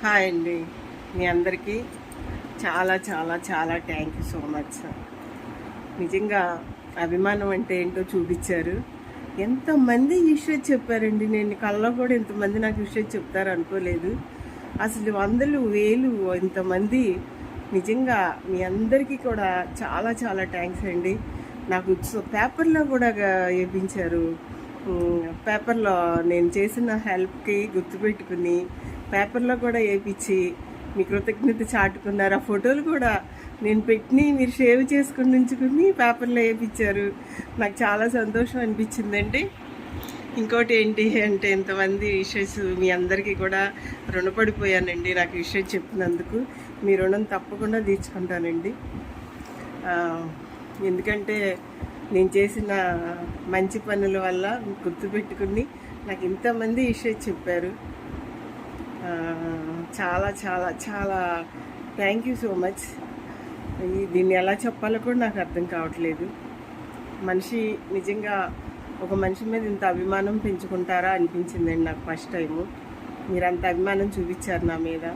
Hi అండి. మీ అందరికీ చాలా చాలా చాలా థ్యాంక్ యూ సో మచ్. నిజంగా అభిమానం అంటే ఏంటో చూపించారు. ఎంతమంది విషయం చెప్పారండి. నేను కళ్ళలో కూడా ఇంతమంది నాకు విషయం చెప్తారు అనుకోలేదు. అసలు వందలు వేలు ఇంతమంది. నిజంగా మీ అందరికీ కూడా చాలా చాలా థ్యాంక్స్ అండి. నాకు పేపర్లో కూడా వేయించారు. పేపర్లో నేను చేసిన హెల్ప్కి గుర్తుపెట్టుకుని పేపర్లో కూడా వేయించి మీ కృతజ్ఞత చాటుకున్నారు. ఆ ఫోటోలు కూడా నేను పెట్టి మీరు సేవ్ చేసుకుని ఉంచుకుని పేపర్లో వేయించారు. నాకు చాలా సంతోషం అనిపించిందండి. ఇంకోటి ఏంటి అంటే ఇంతమంది విషెస్ మీ అందరికీ కూడా రుణపడిపోయానండి. నాకు విషయం చెప్పినందుకు మీ రుణం తప్పకుండా తీర్చుకుంటానండి. ఎందుకంటే నేను చేసిన మంచి పనుల వల్ల గుర్తుపెట్టుకుని నాకు ఇంతమంది విషయం చెప్పారు. చాలా చాలా చాలా థ్యాంక్ యూ సో మచ్. దీన్ని ఎలా చెప్పాలో కూడా నాకు అర్థం కావట్లేదు. మనిషి నిజంగా ఒక మనిషి మీద ఇంత అభిమానం పెంచుకుంటారా అనిపించిందండి నాకు ఫస్ట్ టైము. మీరు అంత అభిమానం చూపించారు నా మీద.